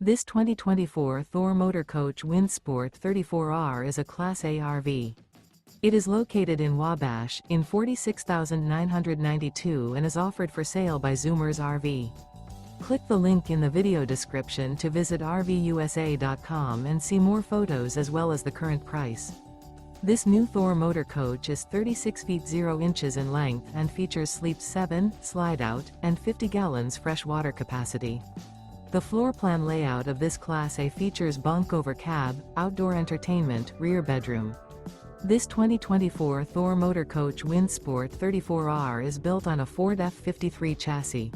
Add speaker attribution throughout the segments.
Speaker 1: This 2024 Thor Motor Coach Windsport 34R is a Class A RV. It is located in Wabash, in 46,992 and is offered for sale by Zoomers RV. Click the link in the video description to visit RVUSA.com and see more photos as well as the current price. This new Thor Motor Coach is 36 feet 0 inches in length and features Sleep 7, Slideout, and 50 gallons fresh water capacity. The floor plan layout of this Class A features bunk over cab, outdoor entertainment, rear bedroom. This 2024 Thor Motor Coach Windsport 34R is built on a Ford F53 chassis.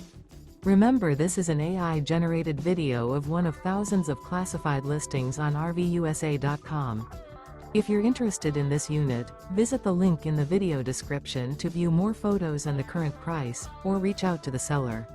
Speaker 1: Remember, this is an AI-generated video of one of thousands of classified listings on RVUSA.com. If you're interested in this unit, visit the link in the video description to view more photos and the current price, or reach out to the seller.